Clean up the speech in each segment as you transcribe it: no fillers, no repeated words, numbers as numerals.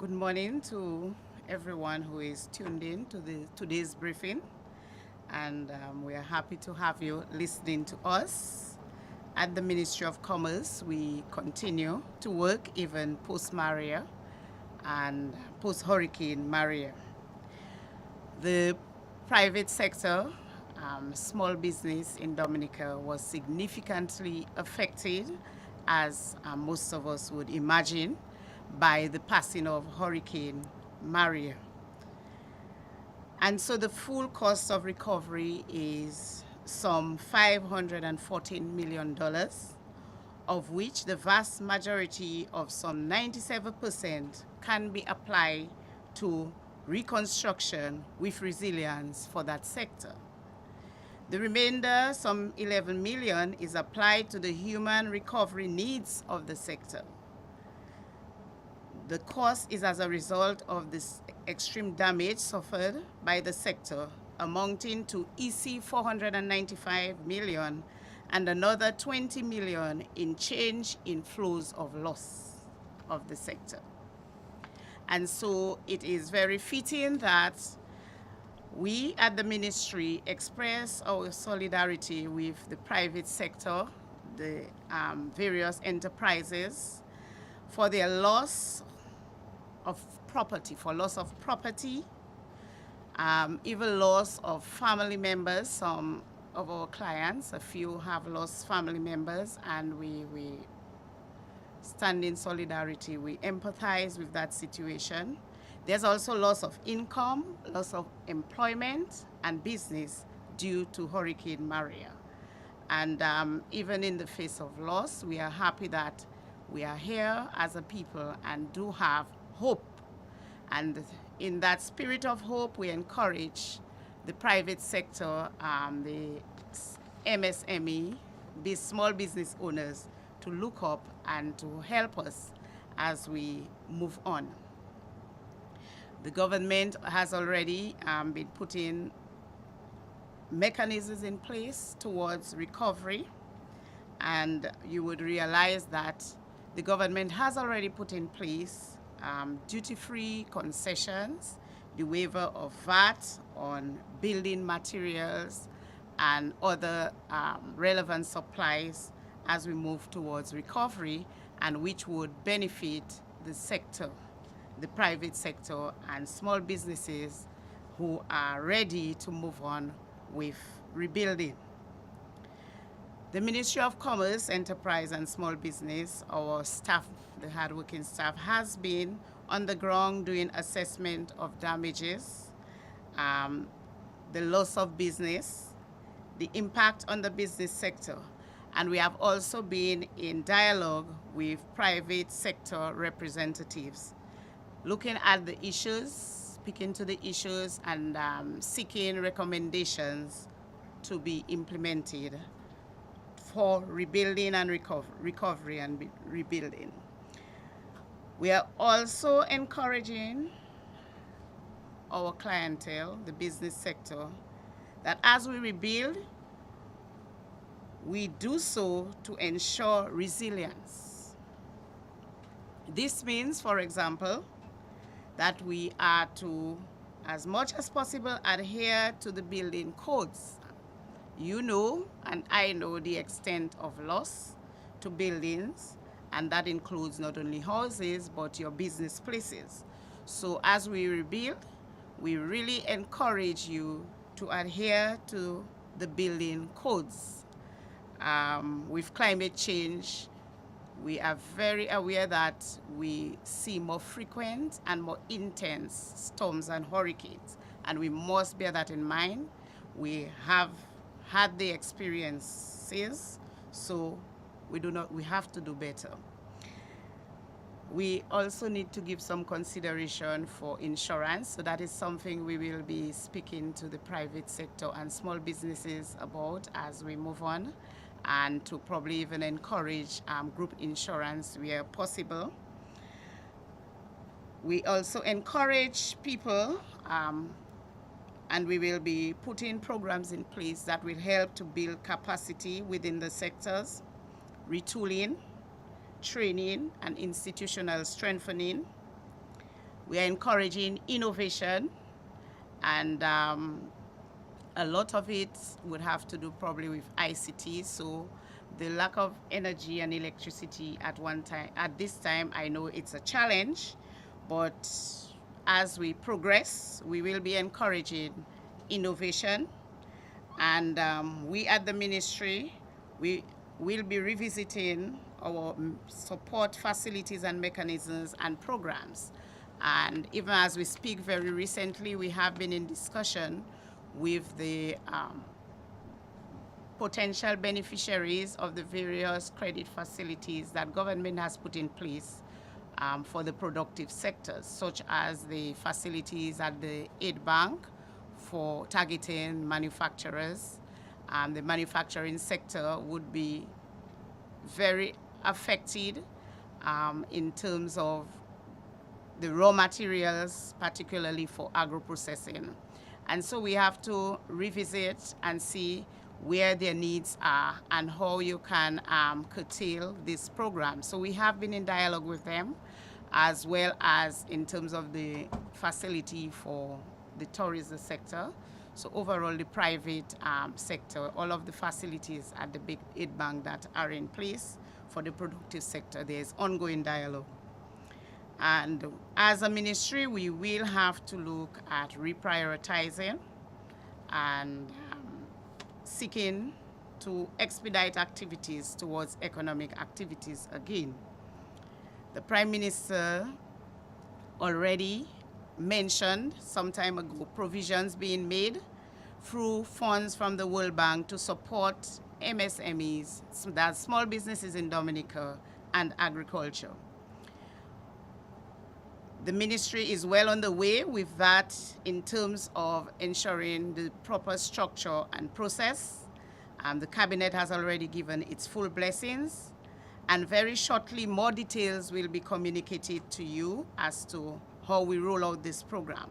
Good morning to everyone who is tuned in to today's briefing, and we are happy to have you listening to us. At the Ministry of Commerce, we continue to work even post-Maria and post-Hurricane Maria. The private sector, small business in Dominica was significantly affected, as most of us would imagine, by the passing of Hurricane Maria. And so the full cost of recovery is some $514 million, of which the vast majority of some 97% can be applied to reconstruction with resilience for that sector. The remainder, some 11 million, is applied to the human recovery needs of the sector. The cost is as a result of this extreme damage suffered by the sector, amounting to EC 495 million and another 20 million in change in flows of loss of the sector. And so it is very fitting that we at the ministry express our solidarity with the private sector, the various enterprises, for their loss of property, even loss of family members. Some of our clients, a few have lost family members, and we stand in solidarity. We empathize with that situation. There's also loss of income, loss of employment and business due to Hurricane Maria. And even in the face of loss, we are happy that we are here as a people and do have hope. And in that spirit of hope, we encourage the private sector, the MSME, these small business owners, to look up and to help us as we move on. The government has already been putting mechanisms in place towards recovery, and you would realize that the government has already put in place duty-free concessions, the waiver of VAT on building materials and other relevant supplies as we move towards recovery, and which would benefit the sector, the private sector and small businesses who are ready to move on with rebuilding. The Ministry of Commerce, Enterprise and Small Business, our staff, the hardworking staff, has been on the ground doing assessment of damages, the loss of business, the impact on the business sector. And we have also been in dialogue with private sector representatives, looking at the issues, speaking to the issues, and seeking recommendations to be implemented for rebuilding and recovery and rebuilding. We are also encouraging our clientele, the business sector, that as we rebuild, we do so to ensure resilience. This means, for example, that we are to, as much as possible, adhere to the building codes. You know, and I know, the extent of loss to buildings, and that includes not only houses, but your business places. So as we rebuild, we really encourage you to adhere to the building codes. With climate change, we are very aware that we see more frequent and more intense storms and hurricanes, and we must bear that in mind. We have had the experiences, so we have to do better. We also need to give some consideration for insurance, so that is something we will be speaking to the private sector and small businesses about as we move on, and to probably even encourage group insurance where possible. We also encourage people, and we will be putting programs in place that will help to build capacity within the sectors, retooling, training and institutional strengthening, We are encouraging innovation, and a lot of it would have to do probably with ICT. So the lack of energy and electricity at this time, I know it's a challenge, but as we progress, we will be encouraging innovation. And we at the ministry, we will be revisiting our support facilities and mechanisms and programs. And even as we speak, very recently, we have been in discussion with the potential beneficiaries of the various credit facilities that government has put in place for the productive sectors, such as the facilities at the aid bank for targeting manufacturers. The manufacturing sector would be very affected in terms of the raw materials, particularly for agro-processing. And so we have to revisit and see where their needs are and how you can curtail this program. So we have been in dialogue with them, as well as in terms of the facility for the tourism sector. So overall, the private sector, all of the facilities at the big aid bank that are in place for the productive sector, there's ongoing dialogue. And as a ministry, we will have to look at reprioritizing and seeking to expedite activities towards economic activities again. The Prime Minister already mentioned some time ago provisions being made through funds from the World Bank to support MSMEs, that's small businesses in Dominica, and agriculture. The ministry is well on the way with that in terms of ensuring the proper structure and process. The cabinet has already given its full blessings, and very shortly more details will be communicated to you as to how we roll out this program.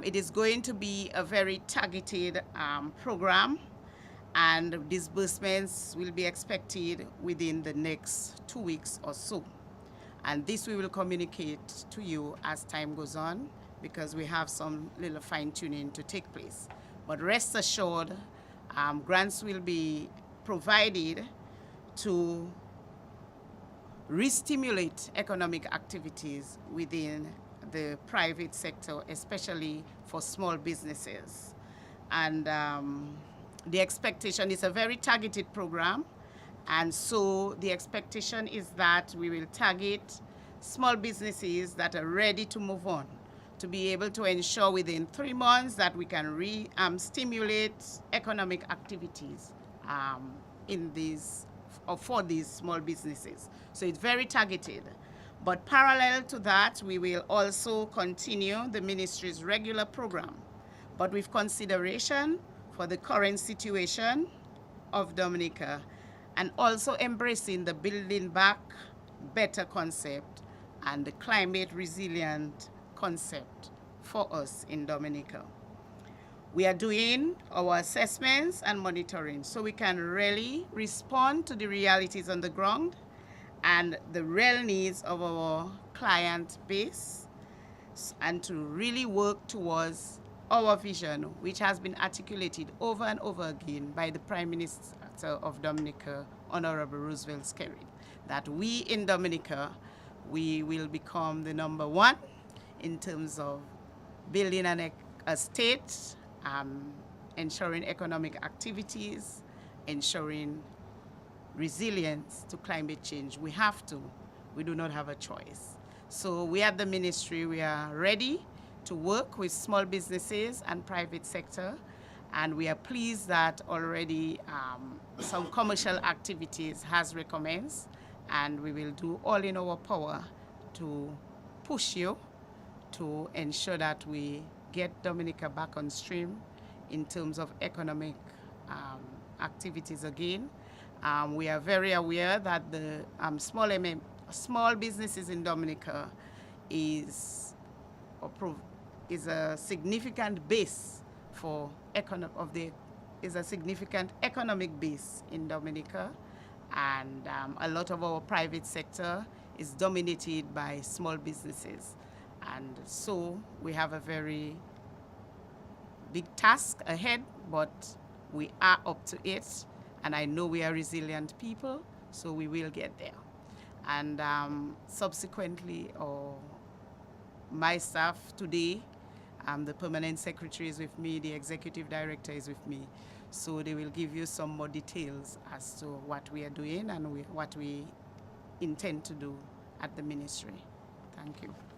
It is going to be a very targeted program, and disbursements will be expected within the next 2 weeks or so. And this we will communicate to you as time goes on, because we have some little fine-tuning to take place. But rest assured, grants will be provided to re-stimulate economic activities within the private sector, especially for small businesses. And the expectation is a very targeted program. And so the expectation is that we will target small businesses that are ready to move on, to be able to ensure within 3 months that we can stimulate economic activities for these small businesses. So it's very targeted. But parallel to that, we will also continue the ministry's regular program, but with consideration for the current situation of Dominica, and also embracing the Building Back Better concept and the climate resilient concept for us in Dominica. We are doing our assessments and monitoring so we can really respond to the realities on the ground and the real needs of our client base, and to really work towards our vision, which has been articulated over and over again by the Prime Minister of Dominica, Honorable Roselyn, that we in Dominica, we will become the #1 in terms of building a state, ensuring economic activities, ensuring resilience to climate change. We have to. We do not have a choice. So we at the ministry, we are ready to work with small businesses and private sector, and we are pleased that already some commercial activities has recommenced, and we will do all in our power to push you to ensure that we get Dominica back on stream in terms of economic activities again. We are very aware that the small businesses in Dominica is a significant base for is a significant economic base in Dominica, and a lot of our private sector is dominated by small businesses. And so we have a very big task ahead, but we are up to it. And I know we are resilient people, so we will get there. And subsequently, or my staff today, the permanent secretary is with me, the executive director is with me. So they will give you some more details as to what we are doing and what we intend to do at the ministry. Thank you.